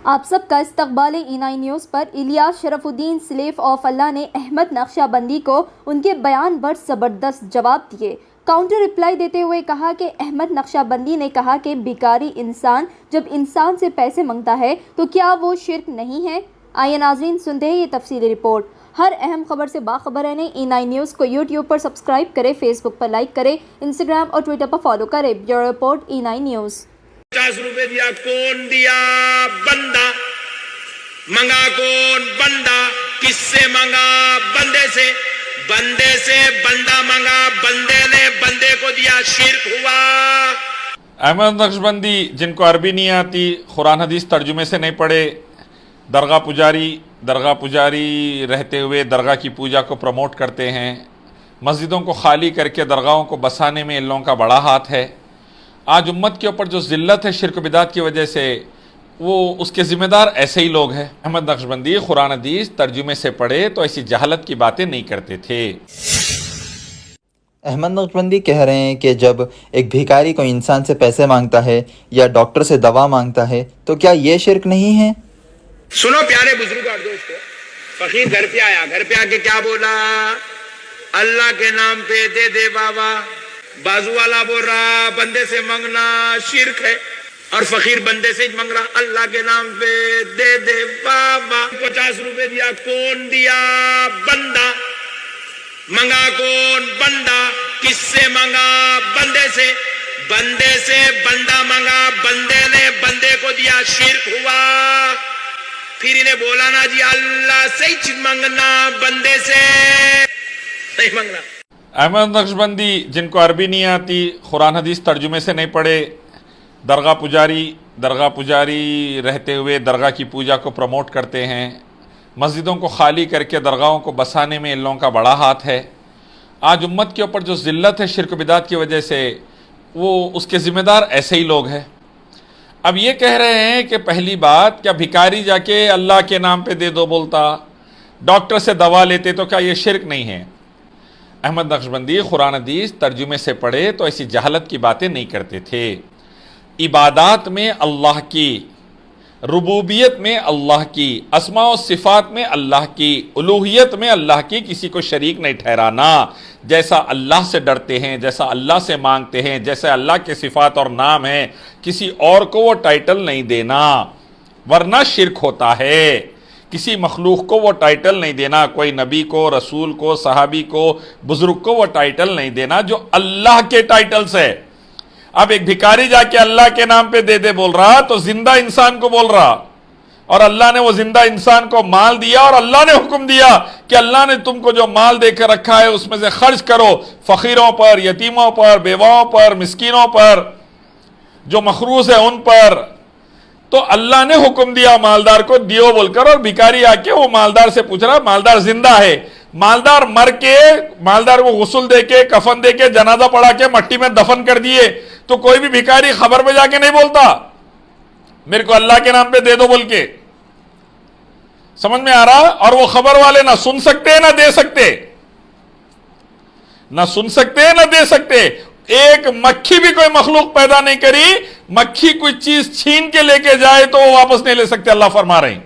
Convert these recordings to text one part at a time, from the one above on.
آپ سب کا استقبال E9 news per Ilyas Sharaf Uddin slave of اللہ نے احمد نقشہ بندی کو ان کے بیان پر زبردست جواب دیے۔ کاؤنٹر رپلائی دیتے ہوئے کہا کہ احمد نقشہ بندی نے کہا کہ بھکاری انسان جب انسان سے پیسے مانگتا ہے تو کیا وہ شرک نہیں ہے؟ آئیے ناظرین سنتے ہیں یہ تفصیلی رپورٹ۔ ہر اہم خبر سے باخبر رہنے E9 نیوز کو یوٹیوب پر سبسکرائب کریں، فیس بک پر لائک کریں، انسٹاگرام اور ٹویٹر پر فالو کریں۔ Bureau report E9 news. 50 روپے دیا کون دیا؟ بندہ منگا کون؟ بندہ کس سے منگا؟ بندے سے بندہ منگا، بندے نے بندے کو دیا، شرک ہوا۔ احمد نقش بندی جن کو عربی نہیں آتی، قرآن حدیث ترجمے سے نہیں پڑھے، درگاہ پجاری رہتے ہوئے درگاہ کی پوجا کو پروموٹ کرتے ہیں، مسجدوں کو خالی کر کے درگاہوں کو بسانے میں ان لوگوں کا بڑا ہاتھ ہے۔ آج امت کے اوپر جو ذلت ہے شرک و بدعت کی وجہ سے، وہ اس کے ذمہ دار ایسے ہی لوگ ہیں۔ احمد نقش بندی قرآن حدیث ترجمے سے پڑھے تو ایسی جہالت کی باتیں نہیں کرتے تھے۔ احمد نقش بندی کہہ رہے ہیں کہ جب ایک بھیکاری کوئی انسان سے پیسے مانگتا ہے یا ڈاکٹر سے دوا مانگتا ہے تو کیا یہ شرک نہیں ہے؟ سنو پیارے بزرگ اور دوستو، فقیر گھر پہ آیا، گھر پہ آ کے کیا بولا؟ اللہ کے نام پہ دے دے بابا۔ بازو والا بول رہا بندے سے مانگنا شرک ہے، اور فقیر بندے سے مانگ رہا اللہ کے نام پہ دے دے بابا۔ 50 روپے دیا کون دیا؟ بندہ منگا کون؟ بندہ کس سے منگا؟ بندے سے بندہ منگا، بندے نے بندے کو دیا، شرک ہوا۔ پھر انہیں بولا نا جی اللہ سے ہی مانگنا، بندے سے نہیں مانگنا۔ احمد نقش بندی جن کو عربی نہیں آتی، قرآن حدیث ترجمے سے نہیں پڑھے، درگاہ پجاری رہتے ہوئے درگاہ کی پوجا کو پروموٹ کرتے ہیں، مسجدوں کو خالی کر کے درگاہوں کو بسانے میں ان لوگوں کا بڑا ہاتھ ہے۔ آج امت کے اوپر جو ذلت ہے شرک و بدعت کی وجہ سے، وہ اس کے ذمہ دار ایسے ہی لوگ ہیں۔ اب یہ کہہ رہے ہیں کہ پہلی بات، کیا بھکاری جا کے اللہ کے نام پہ دے دو بولتا، ڈاکٹر سے دوا لیتے تو کیا یہ شرک نہیں ہے؟ احمد نقش بندی قرآن حدیث ترجمے سے پڑھے تو ایسی جہالت کی باتیں نہیں کرتے تھے۔ عبادات میں اللہ کی، ربوبیت میں اللہ کی، اسماء و صفات میں اللہ کی، الوہیت میں اللہ کی کسی کو شریک نہیں ٹھہرانا۔ جیسا اللہ سے ڈرتے ہیں، جیسا اللہ سے مانگتے ہیں، جیسے اللہ کے صفات اور نام ہیں، کسی اور کو وہ ٹائٹل نہیں دینا، ورنہ شرک ہوتا ہے۔ کسی مخلوق کو وہ ٹائٹل نہیں دینا، کوئی نبی کو، رسول کو، صحابی کو، بزرگ کو وہ ٹائٹل نہیں دینا جو اللہ کے ٹائٹل سے۔ اب ایک بھکاری جا کے اللہ کے نام پہ دے دے بول رہا تو زندہ انسان کو بول رہا، اور اللہ نے وہ زندہ انسان کو مال دیا، اور اللہ نے حکم دیا کہ اللہ نے تم کو جو مال دے کر رکھا ہے اس میں سے خرچ کرو، فقیروں پر، یتیموں پر، بیواؤں پر، مسکینوں پر، جو مخروص ہے ان پر۔ تو اللہ نے حکم دیا مالدار کو دیو بول کر، اور بھکاری آ کے وہ مالدار سے پوچھ رہا، مالدار زندہ ہے، مالدار مر کے، مالدار کو غسل دے کے، کفن دے کے، جنازہ پڑھا کے مٹی میں دفن کر دیے، تو کوئی بھی بھکاری خبر پہ جا کے نہیں بولتا میرے کو اللہ کے نام پہ دے دو بول کے۔ سمجھ میں آ رہا؟ اور وہ خبر والے نہ سن سکتے نہ دے سکتے، نہ سن سکتے نہ دے سکتے۔ ایک مکھی بھی کوئی مخلوق پیدا نہیں کری، مکھی کوئی چیز چھین کے لے کے جائے تو وہ واپس نہیں لے سکتے، اللہ فرما رہے ہیں،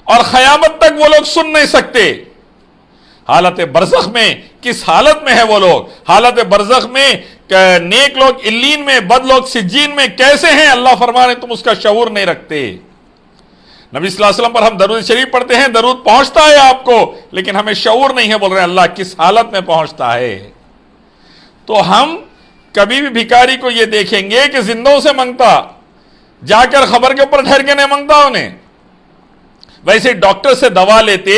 اور قیامت تک وہ لوگ سن نہیں سکتے۔ حالت برزخ میں کس حالت میں ہے وہ لوگ؟ حالت برزخ میں نیک لوگ علیین میں، بد لوگ سجین میں کیسے ہیں؟ اللہ فرما رہے ہیں تم اس کا شعور نہیں رکھتے۔ نبی صلی اللہ علیہ وسلم پر ہم درود شریف پڑھتے ہیں، درود پہنچتا ہے آپ کو، لیکن ہمیں شعور نہیں ہے، بول رہے ہیں اللہ کس حالت میں پہنچتا ہے۔ تو ہم کبھی بھی بھکاری کو یہ دیکھیں گے کہ زندوں سے مانگتا، جا کر خبر کے اوپر ٹھہر کے نہیں مانگتا انہیں۔ ویسے ڈاکٹر سے دوا لیتے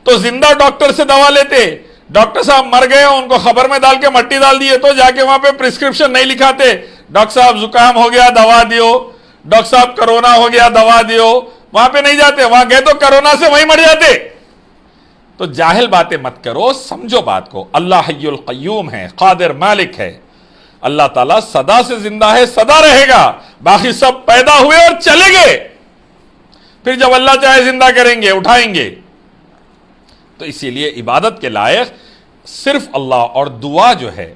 تو زندہ ڈاکٹر سے دوا لیتے، ڈاکٹر صاحب مر گئے ان کو خبر میں ڈال کے مٹی ڈال دیے تو جا کے وہاں پہ پرسکرپشن نہیں لکھاتے، ڈاکٹر صاحب زکام ہو گیا دوا دیو، ڈاکٹر صاحب کرونا ہو گیا دوا دیو، وہاں پہ نہیں جاتے، وہاں گئے تو کرونا سے وہیں مر جاتے۔ تو جاہل باتیں مت کرو، سمجھو بات کو۔ اللہ حی القیوم ہے، قادر مالک ہے، اللہ تعالیٰ صدا سے زندہ ہے، صدا رہے گا، باقی سب پیدا ہوئے اور چلے گئے، پھر جب اللہ چاہے زندہ کریں گے، اٹھائیں گے۔ تو اسی لیے عبادت کے لائق صرف اللہ، اور دعا جو ہے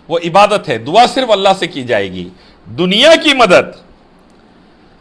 وہ عبادت ہے، دعا صرف اللہ سے کی جائے گی۔ دنیا کی مدد